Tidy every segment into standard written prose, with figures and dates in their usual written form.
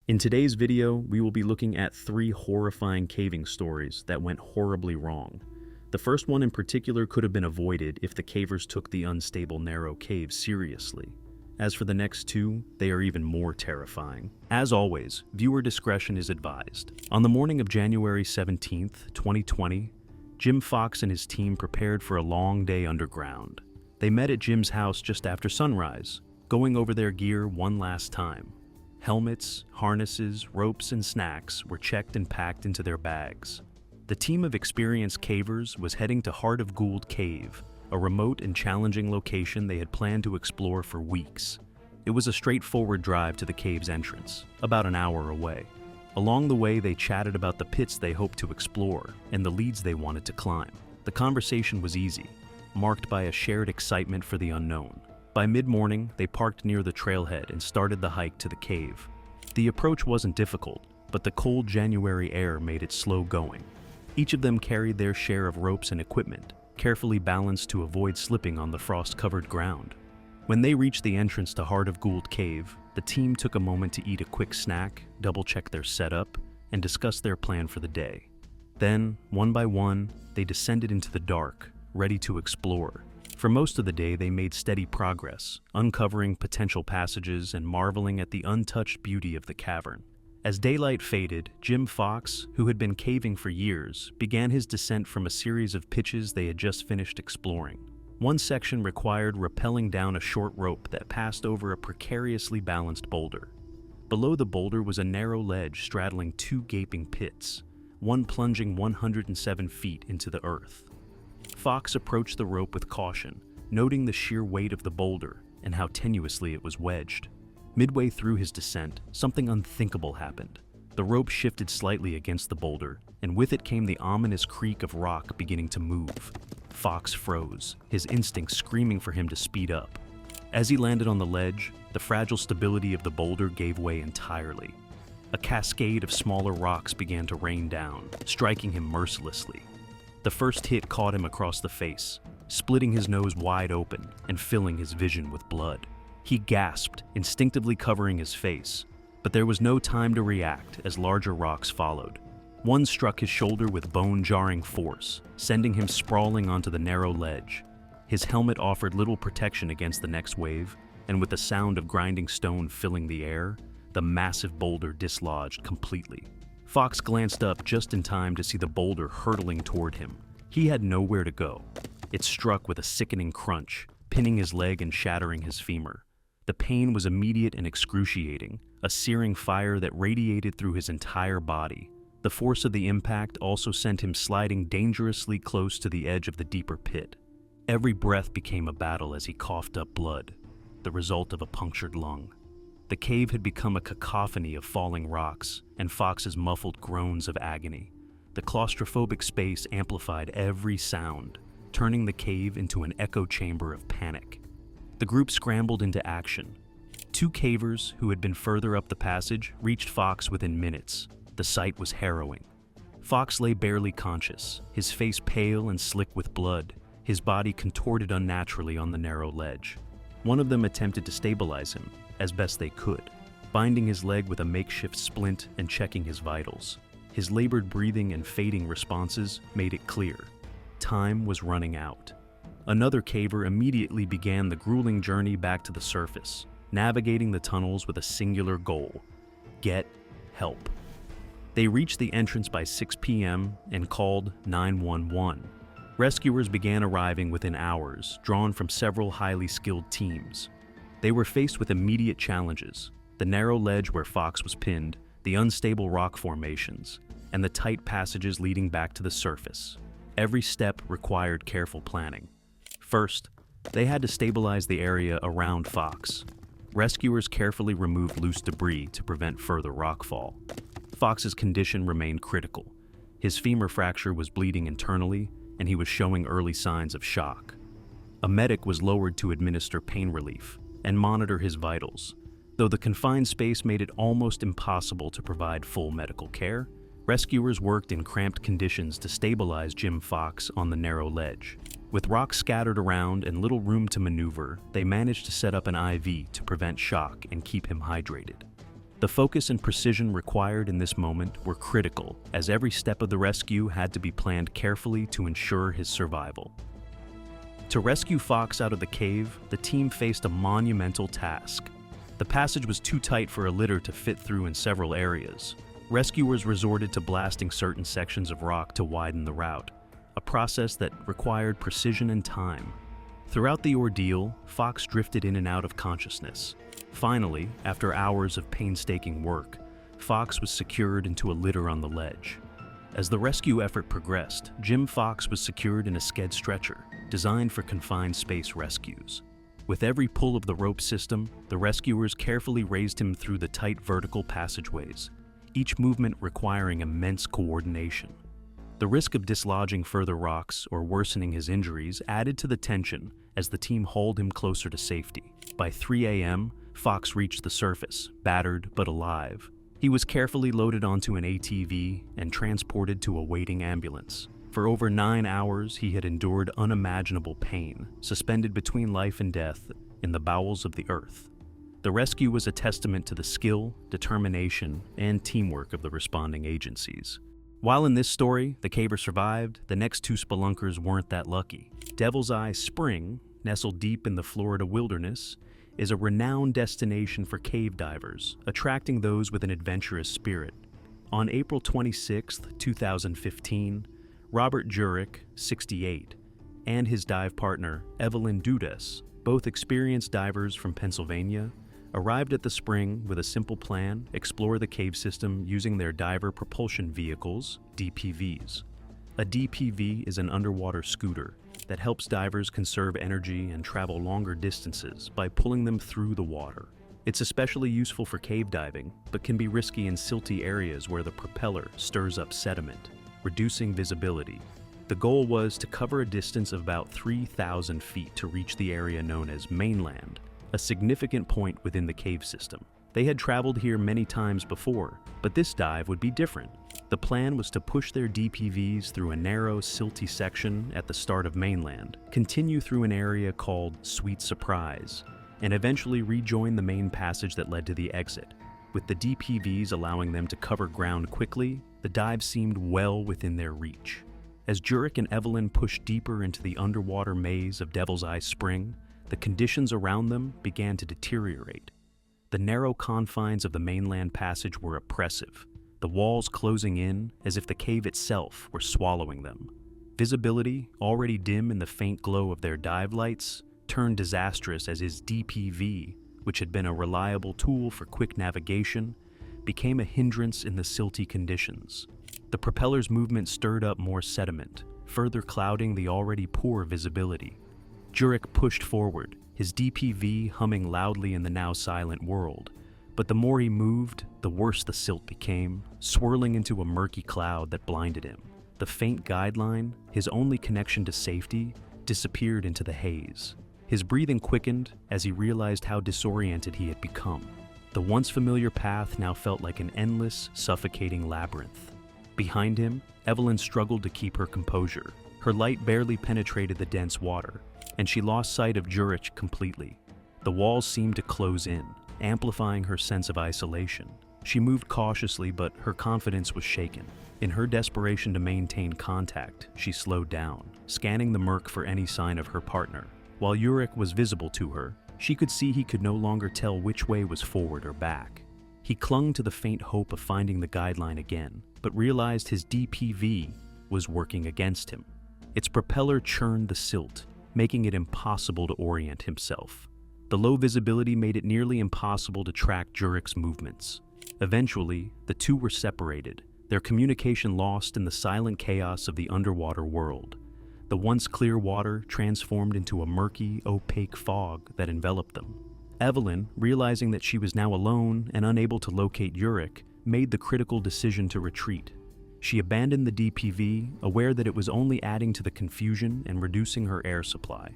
In today's video, we will be looking at 3 horrifying caving stories that went horribly wrong. The first one in particular could have been avoided if the cavers took the unstable narrow cave seriously. As for the next 2, they are even more terrifying. As always, viewer discretion is advised. On the morning of January 17th, 2020, Jim Fox and his team prepared for a long day underground. They met at Jim's house just after sunrise, going over their gear one last time. Helmets, harnesses, ropes, and snacks were checked and packed into their bags. The team of experienced cavers was heading to Heart of Gould Cave, a remote and challenging location they had planned to explore for weeks. It was a straightforward drive to the cave's entrance, about an hour away. Along the way, they chatted about the pits they hoped to explore and the leads they wanted to climb. The conversation was easy, marked by a shared excitement for the unknown. By mid-morning, they parked near the trailhead and started the hike to the cave. The approach wasn't difficult, but the cold January air made it slow going. Each of them carried their share of ropes and equipment, carefully balanced to avoid slipping on the frost-covered ground. When they reached the entrance to Heart of Gould Cave, the team took a moment to eat a quick snack, double-check their setup, and discuss their plan for the day. Then, one by one, they descended into the dark, ready to explore. For most of the day, they made steady progress, uncovering potential passages and marveling at the untouched beauty of the cavern. As daylight faded, Jim Fox, who had been caving for years, began his descent from a series of pitches they had just finished exploring. One section required rappelling down a short rope that passed over a precariously balanced boulder. Below the boulder was a narrow ledge straddling 2 gaping pits, one plunging 107 feet into the earth. Fox approached the rope with caution, noting the sheer weight of the boulder and how tenuously it was wedged. Midway through his descent, something unthinkable happened. The rope shifted slightly against the boulder, and with it came the ominous creak of rock beginning to move. Fox froze, his instincts screaming for him to speed up. As he landed on the ledge, the fragile stability of the boulder gave way entirely. A cascade of smaller rocks began to rain down, striking him mercilessly. The first hit caught him across the face, splitting his nose wide open and filling his vision with blood. He gasped, instinctively covering his face, but there was no time to react as larger rocks followed. One struck his shoulder with bone-jarring force, sending him sprawling onto the narrow ledge. His helmet offered little protection against the next wave, and with the sound of grinding stone filling the air, the massive boulder dislodged completely. Fox glanced up just in time to see the boulder hurtling toward him. He had nowhere to go. It struck with a sickening crunch, pinning his leg and shattering his femur. The pain was immediate and excruciating, a searing fire that radiated through his entire body. The force of the impact also sent him sliding dangerously close to the edge of the deeper pit. Every breath became a battle as he coughed up blood, the result of a punctured lung. The cave had become a cacophony of falling rocks and Fox's muffled groans of agony. The claustrophobic space amplified every sound, turning the cave into an echo chamber of panic. The group scrambled into action. 2 cavers who had been further up the passage reached Fox within minutes. The sight was harrowing. Fox lay barely conscious, his face pale and slick with blood, his body contorted unnaturally on the narrow ledge. One of them attempted to stabilize him, as best they could, binding his leg with a makeshift splint and checking his vitals. His labored breathing and fading responses made it clear. Time was running out. Another caver immediately began the grueling journey back to the surface, navigating the tunnels with a singular goal: get help. They reached the entrance by 6 p.m. and called 911. Rescuers began arriving within hours, drawn from several highly skilled teams. They were faced with immediate challenges: the narrow ledge where Fox was pinned, the unstable rock formations, and the tight passages leading back to the surface. Every step required careful planning. First, they had to stabilize the area around Fox. Rescuers carefully removed loose debris to prevent further rockfall. Fox's condition remained critical. His femur fracture was bleeding internally, and he was showing early signs of shock. A medic was lowered to administer pain relief and monitor his vitals. Though the confined space made it almost impossible to provide full medical care, rescuers worked in cramped conditions to stabilize Jim Fox on the narrow ledge. With rocks scattered around and little room to maneuver, they managed to set up an IV to prevent shock and keep him hydrated. The focus and precision required in this moment were critical, as every step of the rescue had to be planned carefully to ensure his survival. To rescue Fox out of the cave, the team faced a monumental task. The passage was too tight for a litter to fit through in several areas. Rescuers resorted to blasting certain sections of rock to widen the route, a process that required precision and time. Throughout the ordeal, Fox drifted in and out of consciousness. Finally, after hours of painstaking work, Fox was secured into a litter on the ledge. As the rescue effort progressed, Jim Fox was secured in a sked stretcher, designed for confined space rescues. With every pull of the rope system, the rescuers carefully raised him through the tight vertical passageways, each movement requiring immense coordination. The risk of dislodging further rocks or worsening his injuries added to the tension as the team hauled him closer to safety. By 3 a.m., Fox reached the surface, battered but alive. He was carefully loaded onto an ATV and transported to a waiting ambulance. For over 9 hours, he had endured unimaginable pain, suspended between life and death in the bowels of the earth. The rescue was a testament to the skill, determination, and teamwork of the responding agencies. While in this story, the caver survived, the next two spelunkers weren't that lucky. Devil's Eye Spring, nestled deep in the Florida wilderness, is a renowned destination for cave divers, attracting those with an adventurous spirit. On April 26, 2015, Robert Jurek, 68, and his dive partner, Evelyn Dudas, both experienced divers from Pennsylvania, arrived at the spring with a simple plan: explore the cave system using their diver propulsion vehicles, DPVs. A DPV is an underwater scooter that helps divers conserve energy and travel longer distances by pulling them through the water. It's especially useful for cave diving, but can be risky in silty areas where the propeller stirs up sediment, reducing visibility. The goal was to cover a distance of about 3,000 feet to reach the area known as mainland, a significant point within the cave system. They had traveled here many times before, but this dive would be different. The plan was to push their DPVs through a narrow, silty section at the start of mainland, continue through an area called Sweet Surprise, and eventually rejoin the main passage that led to the exit. With the DPVs allowing them to cover ground quickly, the dive seemed well within their reach. As Jurek and Evelyn pushed deeper into the underwater maze of Devil's Eye Spring, the conditions around them began to deteriorate. The narrow confines of the mainland passage were oppressive, the walls closing in as if the cave itself were swallowing them. Visibility, already dim in the faint glow of their dive lights, turned disastrous as his DPV, which had been a reliable tool for quick navigation, became a hindrance in the silty conditions. The propeller's movement stirred up more sediment, further clouding the already poor visibility. Jurek pushed forward, his DPV humming loudly in the now silent world. But the more he moved, the worse the silt became, swirling into a murky cloud that blinded him. The faint guideline, his only connection to safety, disappeared into the haze. His breathing quickened as he realized how disoriented he had become. The once familiar path now felt like an endless, suffocating labyrinth. Behind him, Evelyn struggled to keep her composure. Her light barely penetrated the dense water, and she lost sight of Jurek completely. The walls seemed to close in, amplifying her sense of isolation. She moved cautiously, but her confidence was shaken. In her desperation to maintain contact, she slowed down, scanning the murk for any sign of her partner. While Jurek was visible to her, she could see he could no longer tell which way was forward or back. He clung to the faint hope of finding the guideline again, but realized his DPV was working against him. Its propeller churned the silt, making it impossible to orient himself. The low visibility made it nearly impossible to track Jurek's movements. Eventually, the two were separated, their communication lost in the silent chaos of the underwater world. The once clear water transformed into a murky, opaque fog that enveloped them. Evelyn, realizing that she was now alone and unable to locate Jurek, made the critical decision to retreat. She abandoned the DPV, aware that it was only adding to the confusion and reducing her air supply.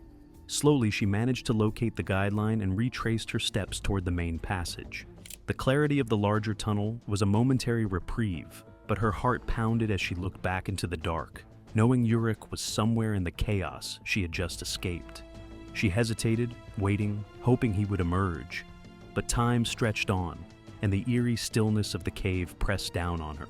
Slowly, she managed to locate the guideline and retraced her steps toward the main passage. The clarity of the larger tunnel was a momentary reprieve, but her heart pounded as she looked back into the dark, knowing Jurek was somewhere in the chaos she had just escaped. She hesitated, waiting, hoping he would emerge. But time stretched on, and the eerie stillness of the cave pressed down on her.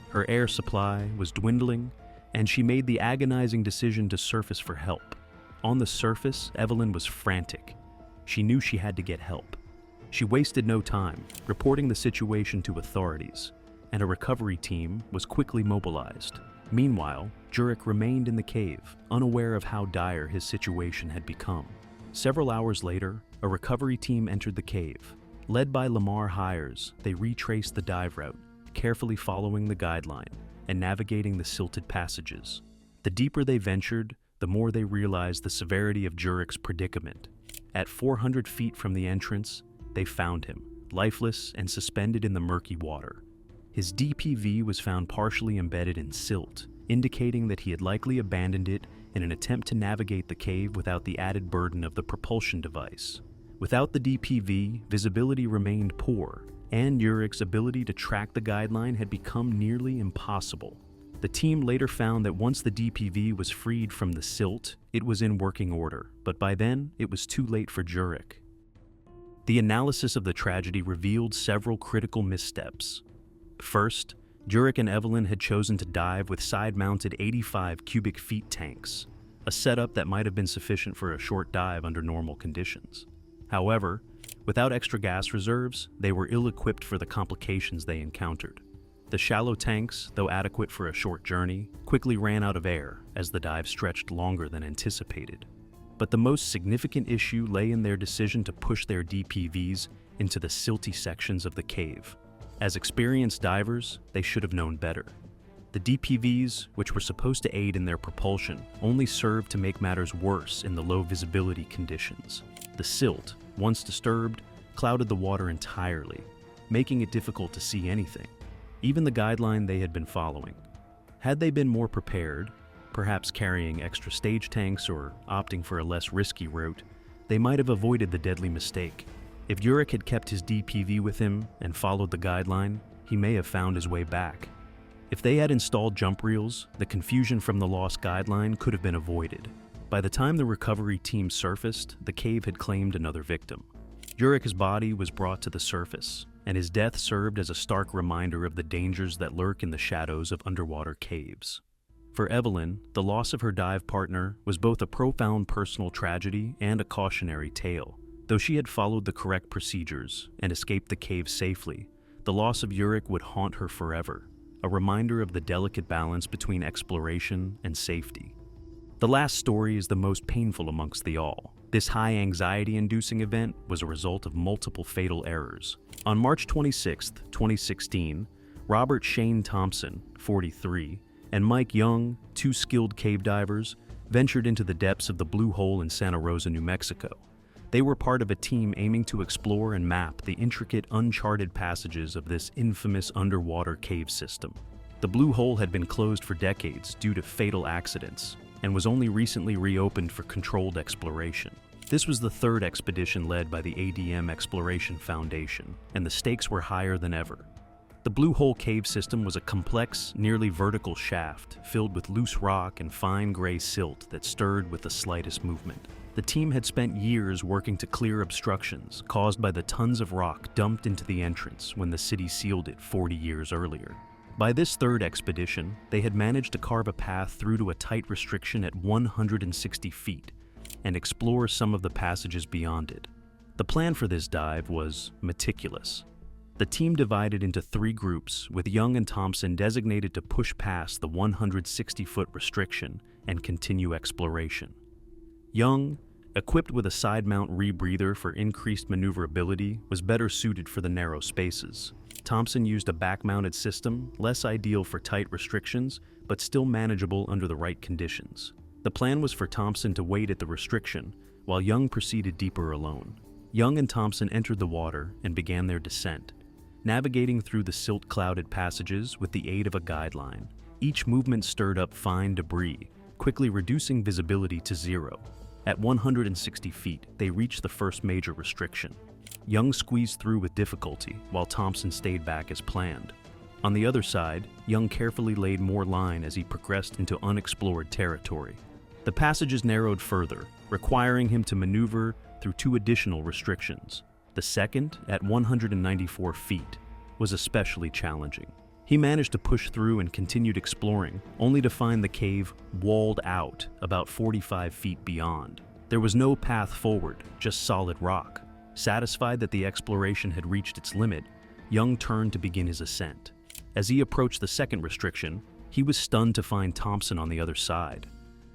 Her air supply was dwindling, and she made the agonizing decision to surface for help. On the surface, Evelyn was frantic. She knew she had to get help. She wasted no time, reporting the situation to authorities, and a recovery team was quickly mobilized. Meanwhile, Jurek remained in the cave, unaware of how dire his situation had become. Several hours later, a recovery team entered the cave. Led by Lamar Hires, they retraced the dive route, carefully following the guideline and navigating the silted passages. The deeper they ventured, the more they realized the severity of Jurek's predicament. At 400 feet from the entrance, they found him, lifeless and suspended in the murky water. His DPV was found partially embedded in silt, indicating that he had likely abandoned it in an attempt to navigate the cave without the added burden of the propulsion device. Without the DPV, visibility remained poor, and Jurek's ability to track the guideline had become nearly impossible. The team later found that once the DPV was freed from the silt, it was in working order, but by then, it was too late for Jurek. The analysis of the tragedy revealed several critical missteps. First, Jurek and Evelyn had chosen to dive with side-mounted 85 cubic feet tanks, a setup that might have been sufficient for a short dive under normal conditions. However, without extra gas reserves, they were ill-equipped for the complications they encountered. The shallow tanks, though adequate for a short journey, quickly ran out of air as the dive stretched longer than anticipated. But the most significant issue lay in their decision to push their DPVs into the silty sections of the cave. As experienced divers, they should have known better. The DPVs, which were supposed to aid in their propulsion, only served to make matters worse in the low visibility conditions. The silt, once disturbed, clouded the water entirely, making it difficult to see anything, even the guideline they had been following. Had they been more prepared, perhaps carrying extra stage tanks or opting for a less risky route, they might have avoided the deadly mistake. If Jurek had kept his DPV with him and followed the guideline, he may have found his way back. If they had installed jump reels, the confusion from the lost guideline could have been avoided. By the time the recovery team surfaced, the cave had claimed another victim. Jurek's body was brought to the surface, and his death served as a stark reminder of the dangers that lurk in the shadows of underwater caves. For Evelyn, the loss of her dive partner was both a profound personal tragedy and a cautionary tale. Though she had followed the correct procedures and escaped the cave safely, the loss of Jurek would haunt her forever, a reminder of the delicate balance between exploration and safety. The last story is the most painful amongst the all. This high anxiety-inducing event was a result of multiple fatal errors. On March 26, 2016, Robert Shane Thompson, 43, and Mike Young, two skilled cave divers, ventured into the depths of the Blue Hole in Santa Rosa, New Mexico. They were part of a team aiming to explore and map the intricate, uncharted passages of this infamous underwater cave system. The Blue Hole had been closed for decades due to fatal accidents, and was only recently reopened for controlled exploration. This was the third expedition led by the ADM Exploration Foundation, and the stakes were higher than ever. The Blue Hole cave system was a complex, nearly vertical shaft filled with loose rock and fine gray silt that stirred with the slightest movement. The team had spent years working to clear obstructions caused by the tons of rock dumped into the entrance when the city sealed it 40 years earlier. By this third expedition, they had managed to carve a path through to a tight restriction at 160 feet and explore some of the passages beyond it. The plan for this dive was meticulous. The team divided into 3 groups, with Young and Thompson designated to push past the 160-foot restriction and continue exploration. Young, equipped with a side-mount rebreather for increased maneuverability, was better suited for the narrow spaces. Thompson used a back-mounted system, less ideal for tight restrictions, but still manageable under the right conditions. The plan was for Thompson to wait at the restriction, while Young proceeded deeper alone. Young and Thompson entered the water and began their descent, navigating through the silt-clouded passages with the aid of a guideline. Each movement stirred up fine debris, quickly reducing visibility to 0. At 160 feet, they reached the first major restriction. Young squeezed through with difficulty, while Thompson stayed back as planned. On the other side, Young carefully laid more line as he progressed into unexplored territory. The passages narrowed further, requiring him to maneuver through 2 additional restrictions. The second, at 194 feet, was especially challenging. He managed to push through and continued exploring, only to find the cave walled out about 45 feet beyond. There was no path forward, just solid rock. Satisfied that the exploration had reached its limit, Young turned to begin his ascent. As he approached the second restriction, he was stunned to find Thompson on the other side.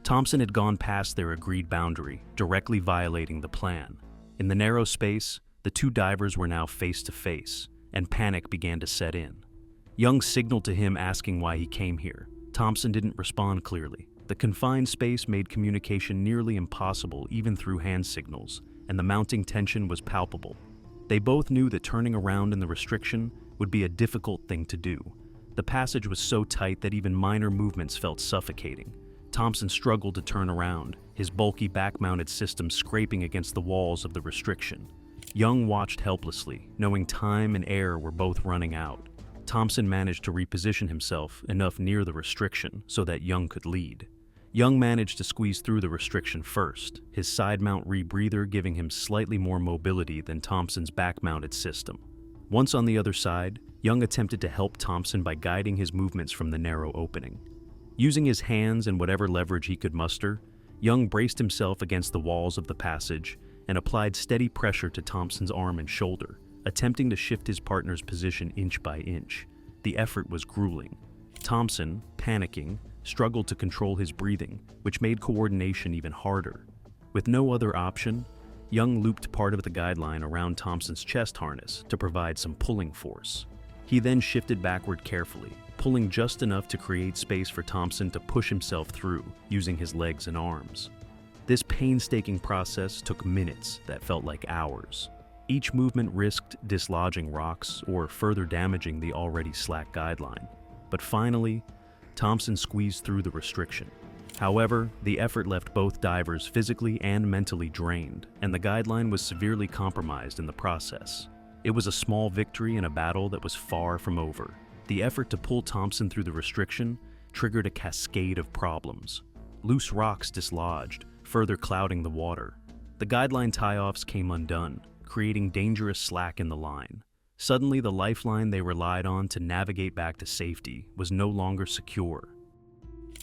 Thompson had gone past their agreed boundary, directly violating the plan. In the narrow space, the two divers were now face to face, and panic began to set in. Young signaled to him asking why he came here. Thompson didn't respond clearly. The confined space made communication nearly impossible even through hand signals, and the mounting tension was palpable. They both knew that turning around in the restriction would be a difficult thing to do. The passage was so tight that even minor movements felt suffocating. Thompson struggled to turn around, his bulky back-mounted system scraping against the walls of the restriction. Young watched helplessly, knowing time and air were both running out. Thompson managed to reposition himself enough near the restriction so that Young could lead. Young managed to squeeze through the restriction first, his side-mount rebreather giving him slightly more mobility than Thompson's back-mounted system. Once on the other side, Young attempted to help Thompson by guiding his movements from the narrow opening. Using his hands and whatever leverage he could muster, Young braced himself against the walls of the passage and applied steady pressure to Thompson's arm and shoulder, attempting to shift his partner's position inch by inch. The effort was grueling. Thompson, panicking, struggled to control his breathing, which made coordination even harder. With no other option, Young looped part of the guideline around Thompson's chest harness to provide some pulling force. He then shifted backward carefully, pulling just enough to create space for Thompson to push himself through, using his legs and arms. This painstaking process took minutes that felt like hours. Each movement risked dislodging rocks or further damaging the already slack guideline. But finally, Thompson squeezed through the restriction. However, the effort left both divers physically and mentally drained, and the guideline was severely compromised in the process. It was a small victory in a battle that was far from over. The effort to pull Thompson through the restriction triggered a cascade of problems. Loose rocks dislodged, further clouding the water. The guideline tie-offs came undone, creating dangerous slack in the line. Suddenly, the lifeline they relied on to navigate back to safety was no longer secure.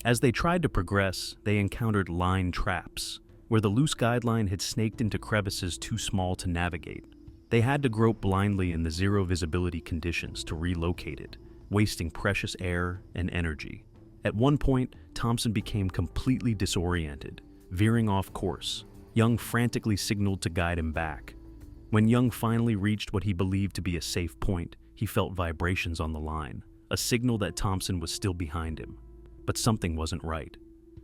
As they tried to progress, they encountered line traps, where the loose guideline had snaked into crevices too small to navigate. They had to grope blindly in the zero visibility conditions to relocate it, wasting precious air and energy. At one point, Thompson became completely disoriented, veering off course. Young frantically signaled to guide him back. When Young finally reached what he believed to be a safe point, he felt vibrations on the line, a signal that Thompson was still behind him. But something wasn't right.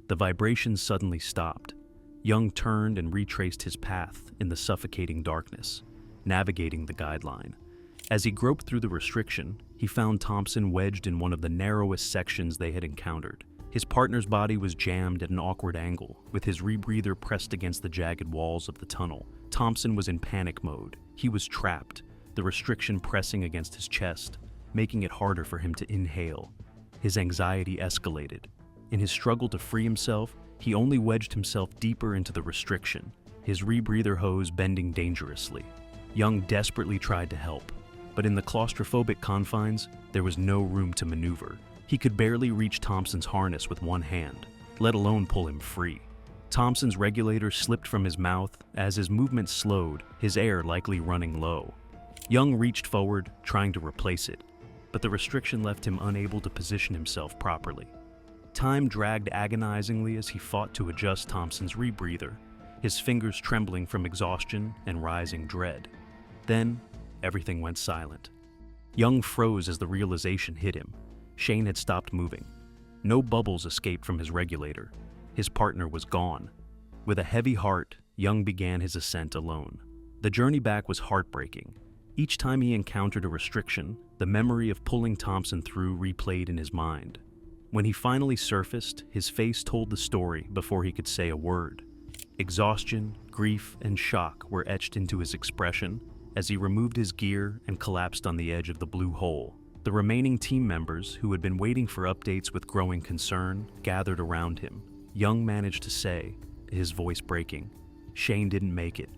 The vibrations suddenly stopped. Young turned and retraced his path in the suffocating darkness, navigating the guideline. As he groped through the restriction, he found Thompson wedged in one of the narrowest sections they had encountered. His partner's body was jammed at an awkward angle, with his rebreather pressed against the jagged walls of the tunnel. Thompson was in panic mode. He was trapped, the restriction pressing against his chest, making it harder for him to inhale. His anxiety escalated. In his struggle to free himself, he only wedged himself deeper into the restriction, his rebreather hose bending dangerously. Young desperately tried to help, but in the claustrophobic confines, there was no room to maneuver. He could barely reach Thompson's harness with one hand, let alone pull him free. Thompson's regulator slipped from his mouth as his movement slowed, his air likely running low. Young reached forward, trying to replace it, but the restriction left him unable to position himself properly. Time dragged agonizingly as he fought to adjust Thompson's rebreather, his fingers trembling from exhaustion and rising dread. Then, everything went silent. Young froze as the realization hit him. Shane had stopped moving. No bubbles escaped from his regulator. His partner was gone. With a heavy heart, Young began his ascent alone. The journey back was heartbreaking. Each time he encountered a restriction, the memory of pulling Thompson through replayed in his mind. When he finally surfaced, his face told the story before he could say a word. Exhaustion, grief, and shock were etched into his expression as he removed his gear and collapsed on the edge of the blue hole. The remaining team members, who had been waiting for updates with growing concern, gathered around him. Young managed to say, his voice breaking, "Shane didn't make it.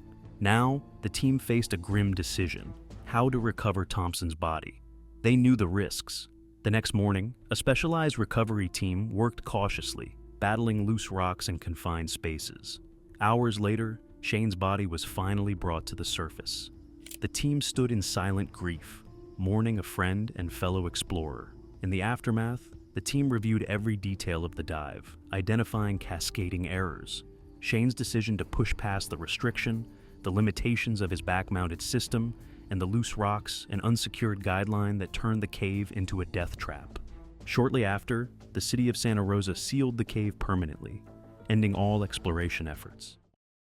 Now, the team faced a grim decision: how to recover Thompson's body. They knew the risks. The next morning, a specialized recovery team worked cautiously, battling loose rocks in confined spaces. Hours later, Shane's body was finally brought to the surface. The team stood in silent grief, mourning a friend and fellow explorer. In the aftermath, the team reviewed every detail of the dive, identifying cascading errors. Shane's decision to push past the restriction, the limitations of his back-mounted system, and the loose rocks, an unsecured guideline that turned the cave into a death trap. Shortly after, the city of Santa Rosa sealed the cave permanently, ending all exploration efforts.